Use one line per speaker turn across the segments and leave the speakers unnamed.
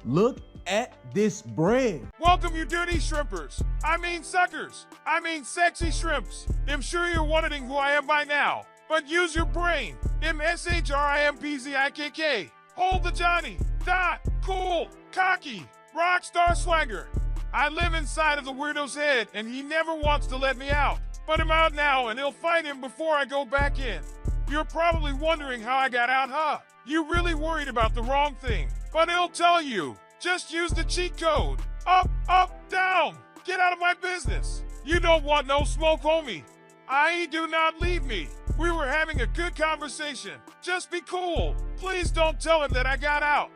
Look at this bread.
Welcome, you dirty shrimpers. I mean suckers. I mean sexy shrimps. I'm sure you're wondering who I am by now. But use your brain. ShrimpZikk. Hold the Johnny. Dot. Cool. Cocky. Rock star swagger. I live inside of the weirdo's head, and he never wants to let me out. But I'm out now, and he'll fight him before I go back in. You're probably wondering how I got out, huh? You really worried about the wrong thing. But he'll tell you. Just use the cheat code. Up, up, down. Get out of my business. You don't want no smoke, homie. Do not leave me. We were having a good conversation. Just be cool. Please don't tell him that I got out.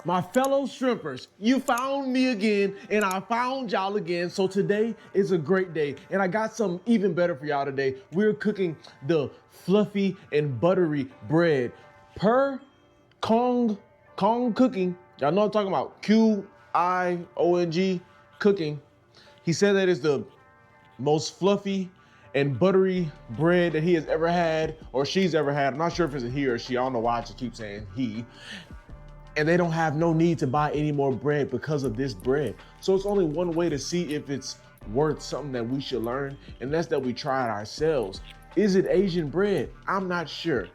My fellow shrimpers, you found me again, and I found y'all again. So today is a great day, and I got something even better for y'all today. We're cooking the fluffy and buttery bread per Qiong Cooking. Y'all know what I'm talking about. Qiong Cooking. He said that is the most fluffy and buttery bread that he has ever had, or she's ever had. I'm not sure if it's a he or she. I don't know why I just keep saying he. And they don't have no need to buy any more bread because of this bread. So it's only one way to see if it's worth something that we should learn, and that's that we try it ourselves. Is it Asian bread? I'm not sure.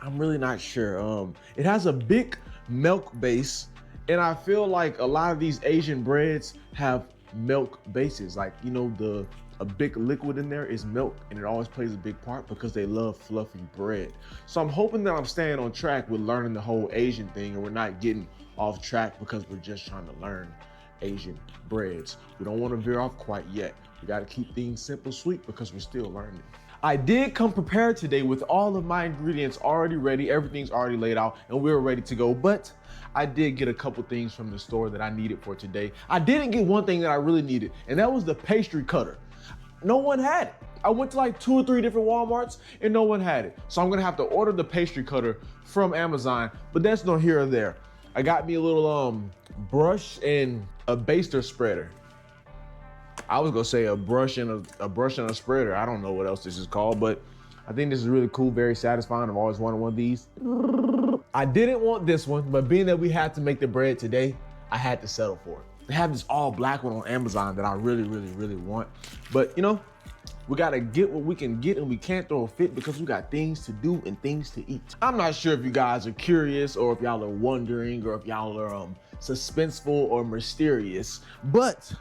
I'm really not sure. It has a big milk base, and I feel like a lot of these Asian breads have milk bases. Like, you know, a big liquid in there is milk, and it always plays a big part because they love fluffy bread. So I'm hoping that I'm staying on track with learning the whole Asian thing, and we're not getting off track because we're just trying to learn Asian breads. We don't want to veer off quite yet. We got to keep things simple, sweet, because we're still learning. I did come prepared today with all of my ingredients already ready. Everything's already laid out, and we're ready to go. But I did get a couple things from the store that I needed for today. I didn't get one thing that I really needed, and that was the pastry cutter. No one had it. I went to like 2 or 3 different Walmarts and no one had it. So I'm gonna have to order the pastry cutter from Amazon, but that's no here or there. I got me a little brush and a baster spreader. I was gonna say a brush and a spreader. I don't know what else this is called, but I think this is really cool, very satisfying. I've always wanted one of these. I didn't want this one, but being that we had to make the bread today, I had to settle for it. They have this all black one on Amazon that I really, really, really want. But you know, we gotta get what we can get, and we can't throw a fit because we got things to do and things to eat. I'm not sure if you guys are curious or if y'all are wondering or if y'all are suspenseful or mysterious, but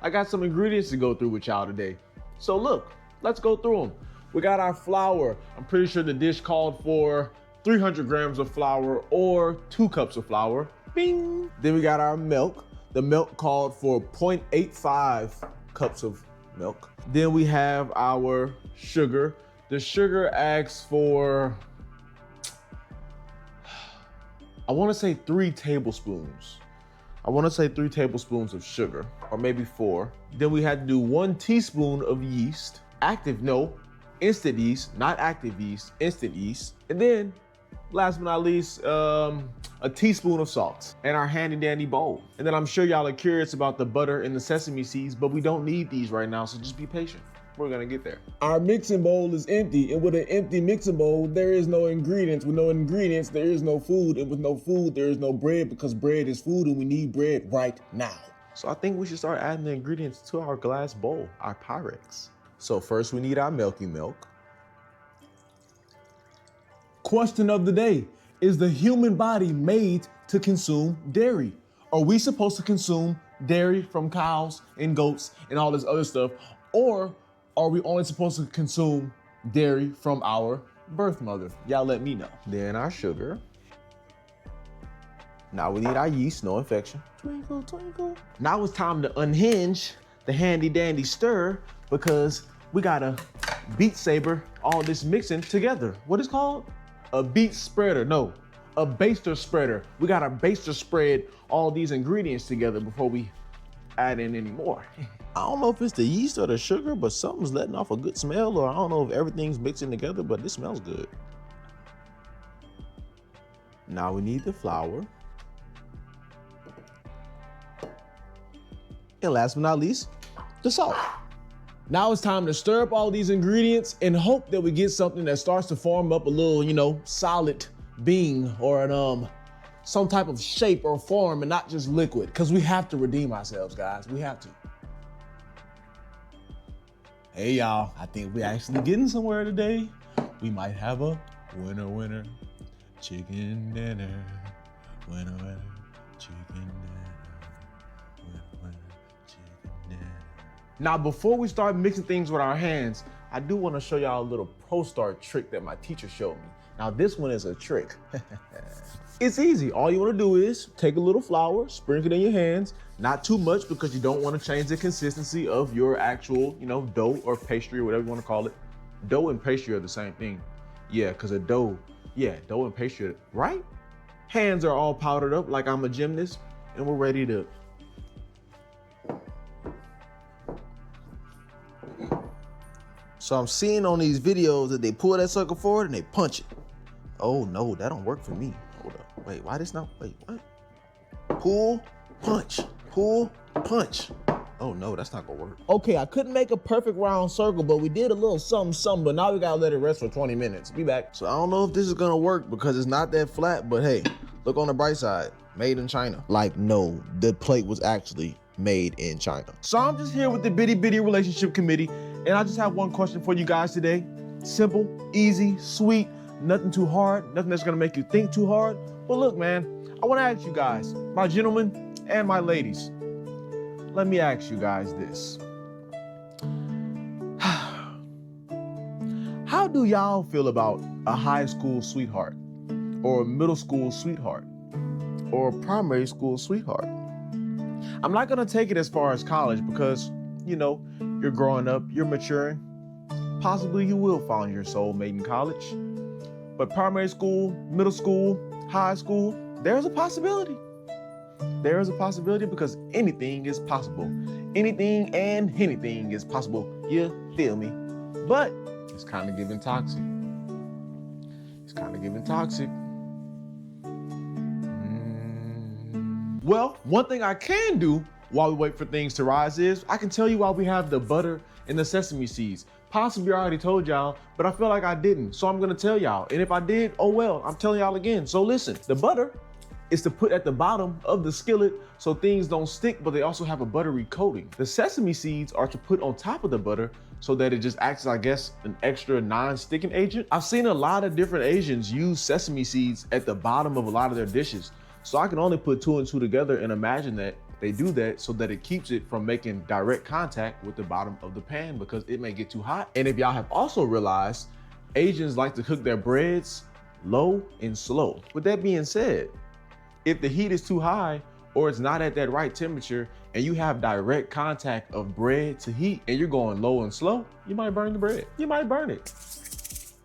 I got some ingredients to go through with y'all today. So look, let's go through them. We got our flour. I'm pretty sure the dish called for 300 grams of flour or 2 cups of flour. Bing. Then we got our milk. The milk called for 0.85 cups of milk. Then we have our sugar. The sugar asks for, I wanna say 3 tablespoons. I wanna say 3 tablespoons of sugar, or maybe 4. Then we had to do 1 teaspoon of yeast. Instant yeast, not active yeast, instant yeast. And then, last but not least, a teaspoon of salt and our handy dandy bowl. And then I'm sure y'all are curious about the butter and the sesame seeds, but we don't need these right now, so just be patient. We're gonna get there. Our mixing bowl is empty, and with an empty mixing bowl, there is no ingredients. With no ingredients, there is no food, and with no food, there is no bread, because bread is food and we need bread right now. So I think we should start adding the ingredients to our glass bowl, our Pyrex. So first we need our milky milk. Question of the day, is the human body made to consume dairy? Are we supposed to consume dairy from cows and goats and all this other stuff? Or are we only supposed to consume dairy from our birth mother? Y'all let me know. Then our sugar. Now we need our yeast, no infection. Twinkle, twinkle. Now it's time to unhinge the handy dandy stir because we gotta beat saber all this mixing together. What is it called? A beet spreader, no, a baster spreader. We gotta baster spread all these ingredients together before we add in any more. I don't know if it's the yeast or the sugar, but something's letting off a good smell, or I don't know if everything's mixing together, but this smells good. Now we need the flour. And last but not least, the salt. Now it's time to stir up all these ingredients and hope that we get something that starts to form up a little, you know, solid being or an some type of shape or form and not just liquid, because we have to redeem ourselves, guys. We have to. Hey, y'all, I think we're actually getting somewhere today. We might have a winner, chicken dinner. Winner, chicken dinner. Winner, chicken dinner. Now, before we start mixing things with our hands, I do want to show y'all a little Pro Start trick that my teacher showed me. Now, this one is a trick. It's easy. All you want to do is take a little flour, sprinkle it in your hands, not too much because you don't want to change the consistency of your actual, dough or pastry or whatever you want to call it. Dough and pastry are the same thing. Yeah, because dough and pastry, right? Hands are all powdered up like I'm a gymnast, and we're ready to. So I'm seeing on these videos that they pull that sucker forward and they punch it. Oh no, that don't work for me. Hold up, wait, why this not, wait, what? Pull, punch, pull, punch. Oh no, that's not gonna work. Okay, I couldn't make a perfect round circle, but we did a little something, but now we gotta let it rest for 20 minutes. Be back. So I don't know if this is gonna work because it's not that flat, but hey, look on the bright side, made in China. Like, no, the plate was actually made in China. So I'm just here with the bitty relationship committee, and I just have one question for you guys today. Simple, easy, sweet, nothing too hard, nothing that's gonna make you think too hard. But look, man, I wanna ask you guys, my gentlemen and my ladies, let me ask you guys this. How do y'all feel about a high school sweetheart, or a middle school sweetheart, or a primary school sweetheart? I'm not gonna take it as far as college because, you're growing up, you're maturing. Possibly you will find your soulmate in college. But primary school, middle school, high school, there's a possibility. There is a possibility because anything is possible. Anything and anything is possible. You feel me? But it's kind of giving toxic. It's kind of giving toxic. Well, one thing I can do while we wait for things to rise is I can tell you why we have the butter and the sesame seeds. Possibly I already told y'all, but I feel like I didn't. So I'm gonna tell y'all. And if I did, oh well, I'm telling y'all again. So listen, the butter is to put at the bottom of the skillet so things don't stick, but they also have a buttery coating. The sesame seeds are to put on top of the butter so that it just acts, I guess, an extra non-sticking agent. I've seen a lot of different Asians use sesame seeds at the bottom of a lot of their dishes. So I can only put two and two together and imagine that they do that so that it keeps it from making direct contact with the bottom of the pan because it may get too hot. And if y'all have also realized, Asians like to cook their breads low and slow. With that being said, if the heat is too high or it's not at that right temperature and you have direct contact of bread to heat and you're going low and slow, you might burn the bread. You might burn it.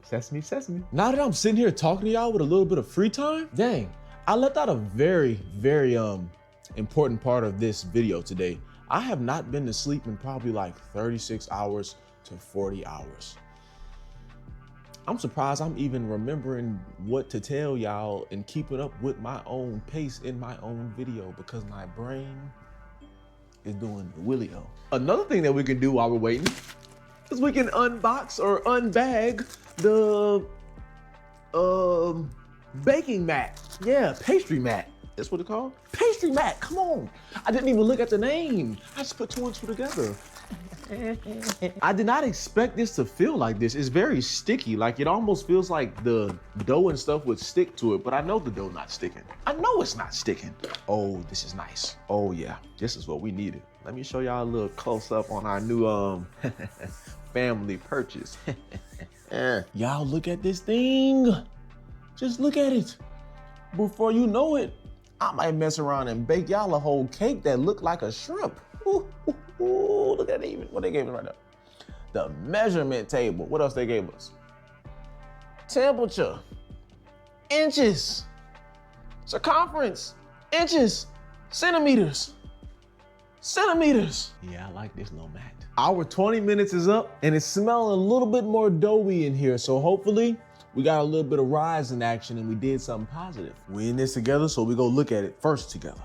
Sesame, sesame. Now that I'm sitting here talking to y'all with a little bit of free time, dang, I left out a very important part of this video today. I have not been to sleep in probably like 36 hours to 40 hours. I'm surprised I'm even remembering what to tell y'all and keeping up with my own pace in my own video because my brain is doing the Willy-O. Another thing that we can do while we're waiting is we can unbox or unbag the baking mat. Yeah, pastry mat. That's what it's called? Pastry mat, come on. I didn't even look at the name. I just put two and two together. I did not expect this to feel like this. It's very sticky. Like it almost feels like the dough and stuff would stick to it, but I know the dough not sticking. I know it's not sticking. Oh, this is nice. Oh yeah, this is what we needed. Let me show y'all a little close up on our new family purchase. Y'all look at this thing. Just look at it. Before you know it, I might mess around and bake y'all a whole cake that looked like a shrimp. Ooh, ooh, ooh, look at that even. What they gave us right now? The measurement table. What else they gave us? Temperature, inches, circumference, inches, centimeters. Yeah, I like this little mat. Our 20 minutes is up and it's smelling a little bit more doughy in here. So hopefully we got a little bit of rise in action and we did something positive. We in this together, so we go look at it first together.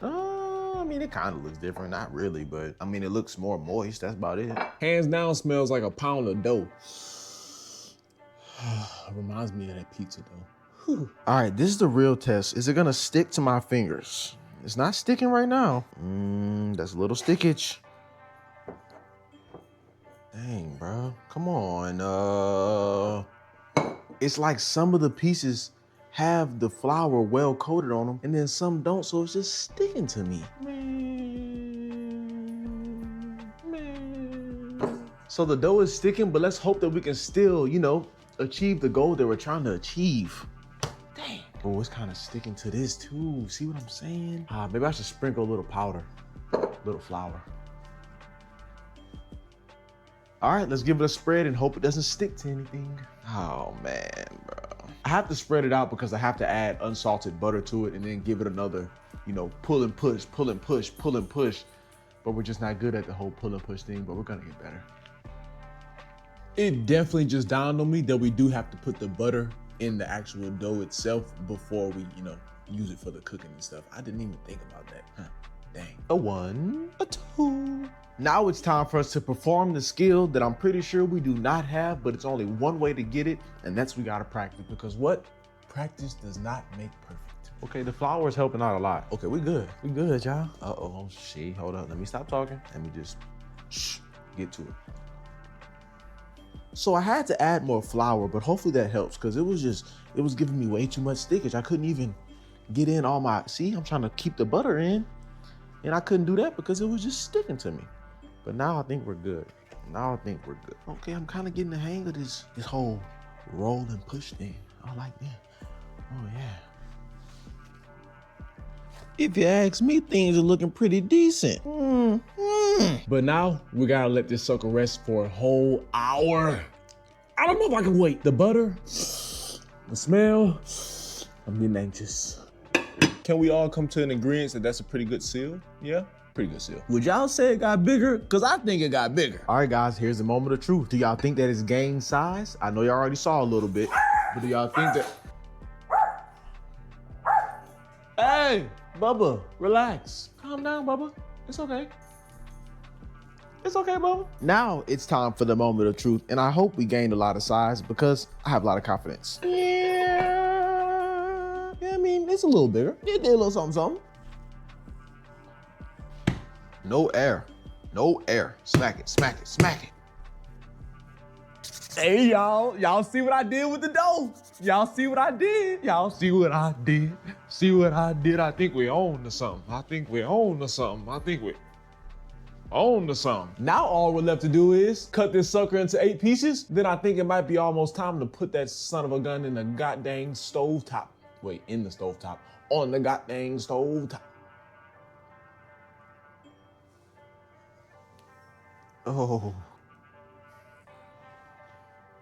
I mean, it kind of looks different, not really, but I mean, it looks more moist, that's about it. Hands down smells like a pound of dough. Reminds me of that pizza though. Whew. All right, this is the real test. Is it gonna stick to my fingers? It's not sticking right now. That's a little stickage. Dang, bro. Come on. It's like some of the pieces have the flour well coated on them and then some don't, so it's just sticking to me. Man. So the dough is sticking, but let's hope that we can still, you know, achieve the goal that we're trying to achieve. Dang. Oh, it's kind of sticking to this too. See what I'm saying? Maybe I should sprinkle a little powder, a little flour. All right, let's give it a spread and hope it doesn't stick to anything. Oh man, bro. I have to spread it out because I have to add unsalted butter to it and then give it another, you know, pull and push, pull and push, pull and push. But we're just not good at the whole pull and push thing, but we're gonna get better. It definitely just dawned on me that we do have to put the butter in the actual dough itself before we, you know, use it for the cooking and stuff. I didn't even think about that. Dang. A 1, a 2. Now it's time for us to perform the skill that I'm pretty sure we do not have, but it's only one way to get it, and that's we gotta practice, because what? Practice does not make perfect. Okay, the flour is helping out a lot. Okay, we good, y'all. Uh-oh, shit, hold up, let me stop talking. Let me just, get to it. So I had to add more flour, but hopefully that helps, because it was giving me way too much stickage. I couldn't even get in all my, see, I'm trying to keep the butter in, and I couldn't do that because it was just sticking to me. But now I think we're good. Okay, I'm kind of getting the hang of this whole roll and push thing. I like that. Oh yeah. If you ask me, things are looking pretty decent. But now we gotta let this sucker rest for a whole hour. I don't know if I can wait. The butter, the smell, I'm getting anxious. Can we all come to an agreement that that's a pretty good seal? Yeah? Pretty good seal. Would y'all say it got bigger? Because I think it got bigger. All right, guys, here's the moment of truth. Do y'all think that it's gained size? I know y'all already saw a little bit, but do y'all think that... Hey, Bubba, relax. Calm down, Bubba. It's okay. It's okay, Bubba. Now it's time for the moment of truth, and I hope we gained a lot of size because I have a lot of confidence. Yeah, I mean, it's a little bigger. It did a little something, something. No air, no air. Smack it, smack it, smack it. Hey, y'all see what I did with the dough? Y'all see what I did? Y'all see what I did? See what I did? I think we own to something. Now all we're left to do is cut this sucker into 8 pieces. Then I think it might be almost time to put that son of a gun in the goddamn stovetop. Wait, in the stovetop, on the goddamn stovetop. Oh.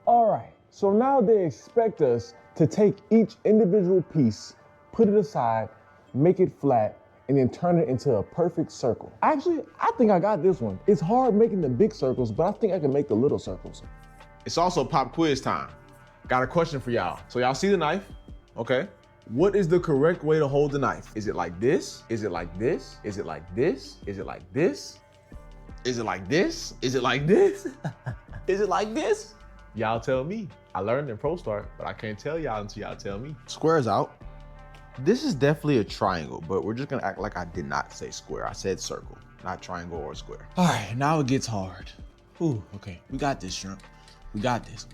All right, so now they expect us to take each individual piece, put it aside, make it flat, and then turn it into a perfect circle. Actually, I think I got this one. It's hard making the big circles, but I think I can make the little circles. It's also pop quiz time. Got a question for y'all. So y'all see the knife, okay? What is the correct way to hold the knife? Is it like this? Is it like this? Is it like this? Is it like this? Is it like this? Is it like this? Is it like this? Y'all tell me. I learned in Pro Start, but I can't tell y'all until y'all tell me. Squares out. This is definitely a triangle, but we're just gonna act like I did not say square. I said circle, not triangle or square. All right, now it gets hard. Ooh, okay, we got this, Shrimp. We got this.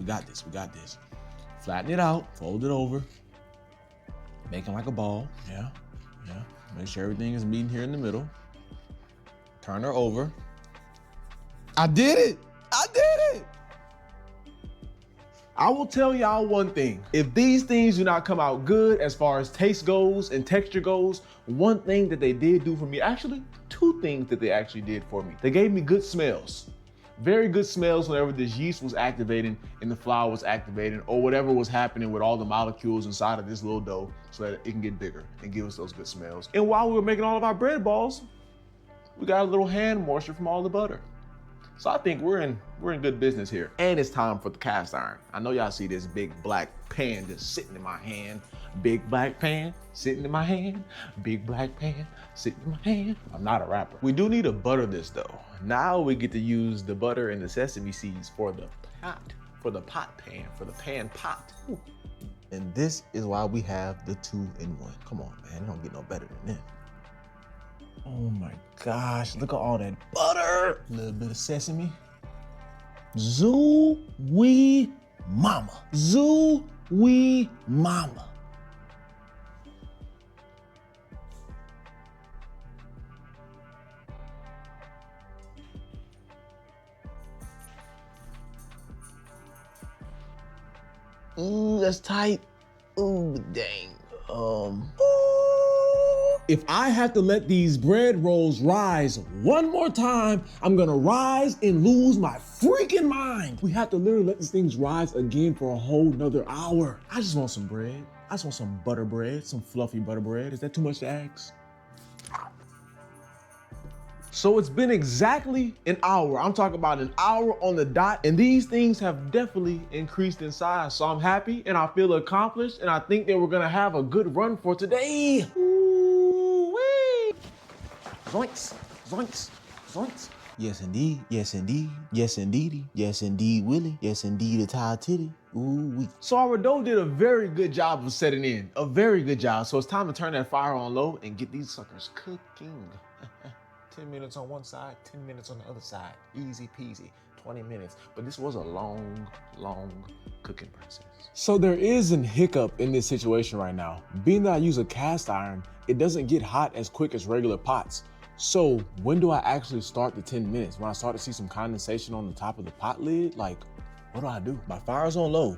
Flatten it out, fold it over, make it like a ball. Yeah. Make sure everything is meeting here in the middle. Turn her over. I did it! I will tell y'all one thing. If these things do not come out good as far as taste goes and texture goes, one thing that they did do for me, actually, 2 things that they actually did for me. They gave me good smells. Very good smells whenever this yeast was activating and the flour was activating or whatever was happening with all the molecules inside of this little dough so that it can get bigger and give us those good smells. And while we were making all of our bread balls, we got a little hand moisture from all the butter. So I think we're in good business here. And it's time for the cast iron. I know y'all see this big black pan just sitting in my hand. Big black pan sitting in my hand. Big black pan sitting in my hand. I'm not a rapper. We do need to butter this though. Now we get to use the butter and the sesame seeds for the pot pan, for the pan pot. Ooh. And this is why we have the 2-in-1. Come on, man, it don't get no better than this. Oh my gosh, look at all that butter. A little bit of sesame. Zoo-wee mama. Zoo-wee mama. Ooh, that's tight. Ooh, dang. If I have to let these bread rolls rise one more time, I'm gonna rise and lose my freaking mind. We have to literally let these things rise again for a whole nother hour. I just want some bread. I just want some butter bread, some fluffy butter bread. Is that too much to ask? So it's been exactly an hour. I'm talking about an hour on the dot, and these things have definitely increased in size. So I'm happy and I feel accomplished, and I think that we're gonna have a good run for today. Ooh-wee. Zoinks, zoinks, zoinks. Yes, indeed. Yes, indeed. Yes, indeedy. Yes, indeed, Willie. Yes, indeed, a tie titty. Ooh-wee. So our dough did a very good job of setting in. A very good job. So it's time to turn that fire on low and get these suckers cooking. 10 minutes on one side, 10 minutes on the other side. Easy peasy, 20 minutes. But this was a long, long cooking process. So there is an hiccup in this situation right now. Being that I use a cast iron, it doesn't get hot as quick as regular pots. So when do I actually start the 10 minutes? When I start to see some condensation on the top of the pot lid? Like, what do? My fire's on low.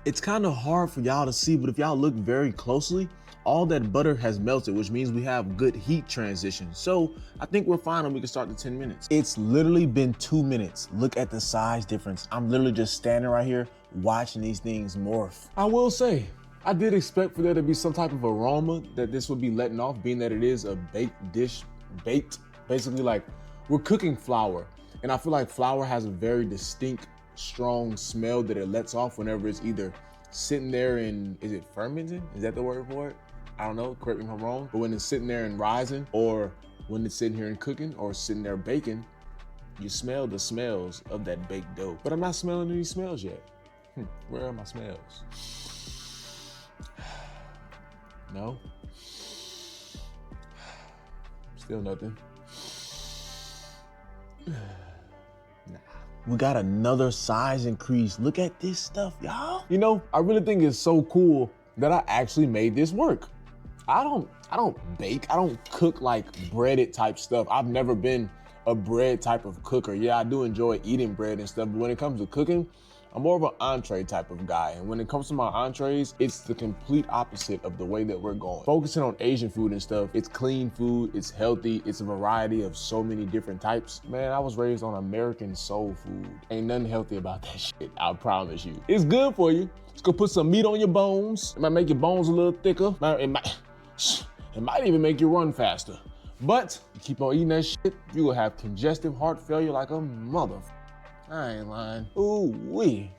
It's kind of hard for y'all to see, but if y'all look very closely, all that butter has melted, which means we have good heat transition. So I think we're fine and we can start the 10 minutes. It's literally been 2 minutes. Look at the size difference. I'm literally just standing right here watching these things morph. I will say, I did expect for there to be some type of aroma that this would be letting off, being that it is a baked dish, basically like we're cooking flour. And I feel like flour has a very distinct, strong smell that it lets off whenever it's either sitting there and, is it fermenting? Is that the word for it? I don't know, correct me if I'm wrong, but when it's sitting there and rising, or when it's sitting here and cooking, or sitting there baking, you smell the smells of that baked dough. But I'm not smelling any smells yet. Where are my smells? No. Still nothing. Nah. We got another size increase. Look at this stuff, y'all. You know, I really think it's so cool that I actually made this work. I don't bake, I don't cook like breaded type stuff. I've never been a bread type of cooker. Yeah, I do enjoy eating bread and stuff, but when it comes to cooking, I'm more of an entree type of guy. And when it comes to my entrees, it's the complete opposite of the way that we're going. Focusing on Asian food and stuff, it's clean food, it's healthy, it's a variety of so many different types. Man, I was raised on American soul food. Ain't nothing healthy about that shit, I promise you. It's good for you. It's gonna put some meat on your bones. It might make your bones a little thicker. It might even make you run faster. But you keep on eating that shit, you will have congestive heart failure like a mother. I ain't lying. Ooh-wee.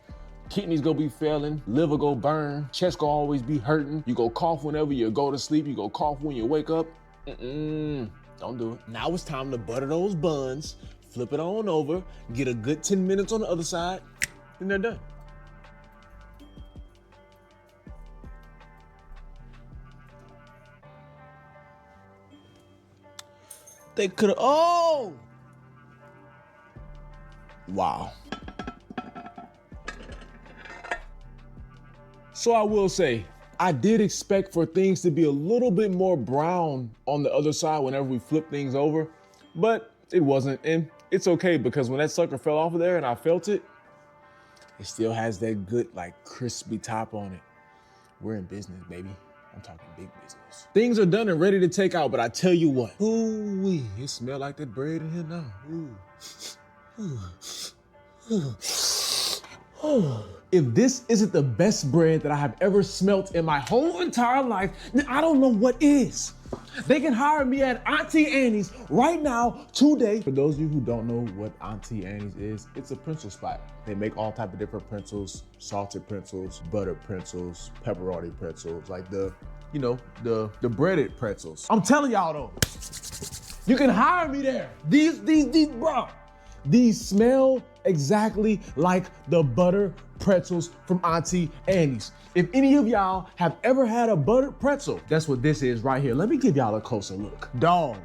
Kidneys gonna be failing, liver go burn, chest gonna always be hurting. You go cough whenever you go to sleep, you go cough when you wake up. Don't do it. Now it's time to butter those buns, flip it on over, get a good 10 minutes on the other side, and they're done. They could've, oh! Wow. So I will say, I did expect for things to be a little bit more brown on the other side whenever we flip things over, but it wasn't, and it's okay because when that sucker fell off of there and I felt it, it still has that good, like, crispy top on it. We're in business, baby. I'm talking big business. Things are done and ready to take out, but I tell you what, ooh-wee, it smell like that bread in here now. Ooh. If this isn't the best bread that I have ever smelt in my whole entire life, then I don't know what is. They can hire me at Auntie Annie's right now, today. For those of you who don't know what Auntie Annie's is, it's a pretzel spot. They make all type of different pretzels, salted pretzels, buttered pretzels, pepperoni pretzels, like the breaded pretzels. I'm telling y'all though, you can hire me there. These, bro. These smell exactly like the butter pretzels from Auntie Annie's. If any of y'all have ever had a buttered pretzel, that's what this is right here. Let me give y'all a closer look. Dog,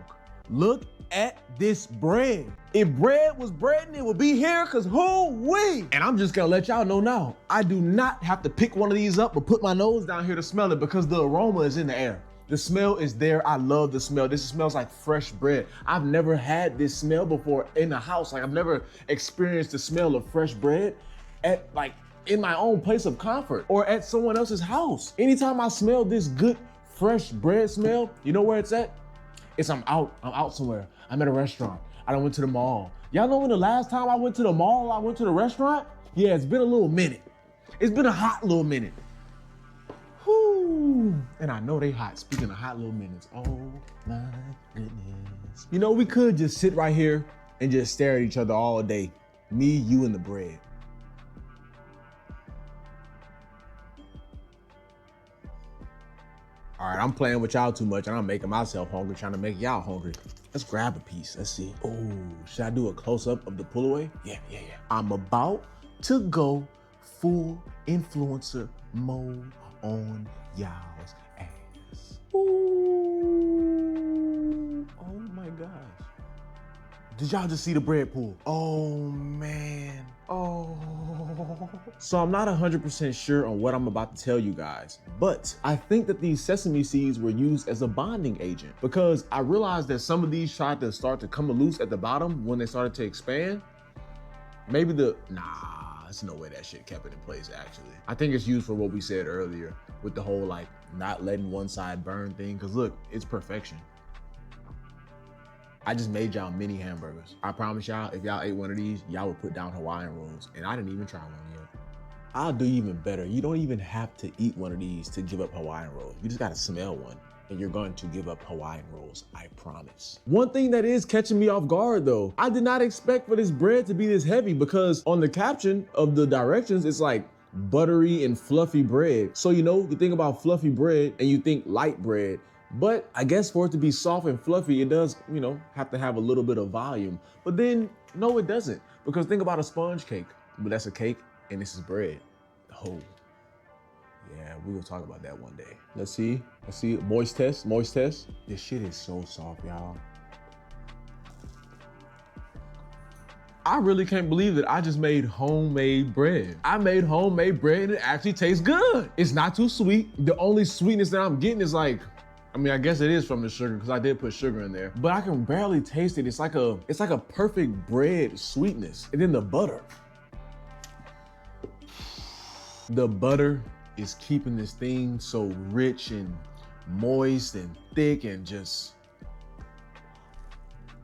look at this bread. If bread was bread, it would be here, cause who-wee? And I'm just gonna let y'all know now, I do not have to pick one of these up or put my nose down here to smell it because the aroma is in the air. The smell is there. I love the smell. This smells like fresh bread. I've never had this smell before in the house. Like I've never experienced the smell of fresh bread at like in my own place of comfort or at someone else's house. Anytime I smell this good fresh bread smell, you know where it's at? I'm out somewhere. I'm at a restaurant. I done went to the mall. Y'all know when the last time I went to the mall, I went to the restaurant? Yeah, it's been a little minute. It's been a hot little minute. Whoo. And I know they hot. Speaking of hot little minutes, oh my goodness. You know, we could just sit right here and just stare at each other all day. Me, you, and the bread. All right, I'm playing with y'all too much and I'm making myself hungry, trying to make y'all hungry. Let's grab a piece, let's see. Oh, should I do a close-up of the pull-away? Yeah. I'm about to go full influencer mode on y'all's ass. Ooh, oh my gosh. Did y'all just see the bread pool? Oh man, oh. So I'm not 100% sure on what I'm about to tell you guys, but I think that these sesame seeds were used as a bonding agent because I realized that some of these tried to start to come loose at the bottom when they started to expand. Maybe there's no way that shit kept it in place actually. I think it's used for what we said earlier with the whole like not letting one side burn thing, because look, it's perfection. I just made y'all mini hamburgers. I promise y'all, if y'all ate one of these, y'all would put down Hawaiian rolls, and I didn't even try one yet. I'll do even better. You don't even have to eat one of these to give up Hawaiian rolls. You just gotta smell one, and you're going to give up Hawaiian rolls, I promise. One thing that is catching me off guard though, I did not expect for this bread to be this heavy because on the caption of the directions, it's like buttery and fluffy bread. So you know, you think about fluffy bread and you think light bread, but I guess for it to be soft and fluffy, it does, you know, have to have a little bit of volume. But then, no, it doesn't. Because think about a sponge cake, but that's a cake and this is bread. Oh, yeah, we will talk about that one day. Let's see, moist test. This shit is so soft, y'all. I really can't believe that I just made homemade bread. I made homemade bread and it actually tastes good. It's not too sweet. The only sweetness that I'm getting is like, I mean, I guess it is from the sugar because I did put sugar in there, but I can barely taste it. It's like a perfect bread sweetness. And then the butter. The butter is keeping this thing so rich and moist and thick and just,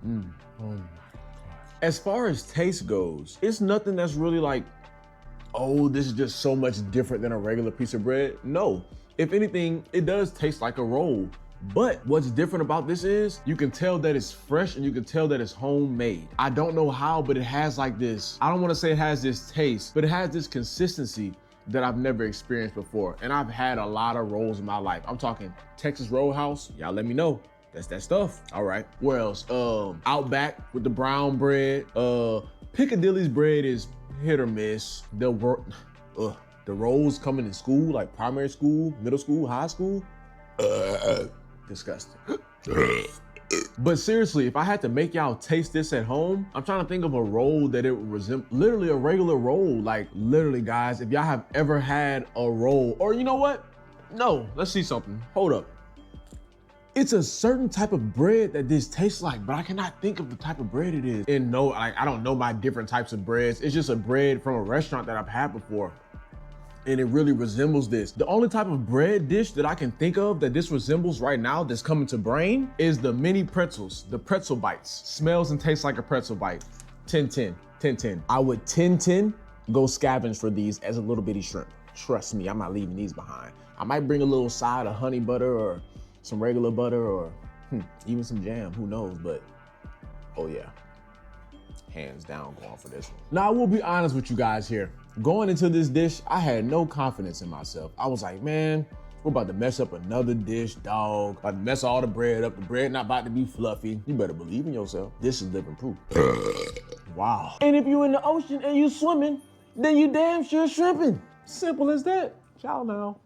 oh my gosh. As far as taste goes, it's nothing that's really like, oh, this is just so much different than a regular piece of bread. No. If anything, it does taste like a roll. But what's different about this is you can tell that it's fresh and you can tell that it's homemade. I don't know how, but it has like this, I don't want to say it has this taste, but it has this consistency that I've never experienced before. And I've had a lot of rolls in my life. I'm talking Texas Roadhouse. Y'all let me know. That's that stuff. All right. Where else? Outback with the brown bread. Piccadilly's bread is hit or miss. The rolls coming in school, like primary school, middle school, high school. Disgusting. But seriously, if I had to make y'all taste this at home, I'm trying to think of a roll that it would resemble, literally a regular roll. Like literally guys, if y'all have ever had a roll, or you know what? No, let's see something. Hold up. It's a certain type of bread that this tastes like, but I cannot think of the type of bread it is. And no, I don't know my different types of breads. It's just a bread from a restaurant that I've had before. And it really resembles this. The only type of bread dish that I can think of that this resembles right now that's coming to brain is the mini pretzels, the pretzel bites. Smells and tastes like a pretzel bite. 10-10. I would 10-10 go scavenge for these as a little bitty shrimp. Trust me, I'm not leaving these behind. I might bring a little side of honey butter or some regular butter or even some jam, who knows, but oh yeah. Hands down going for this one. Now I will be honest with you guys here. Going into this dish, I had no confidence in myself. I was like, man, we're about to mess up another dish, dog. About to mess all the bread up. The bread not about to be fluffy. You better believe in yourself. This is living proof. Wow. And if you're in the ocean and you swimming, then you damn sure shrimping. Simple as that. Ciao now.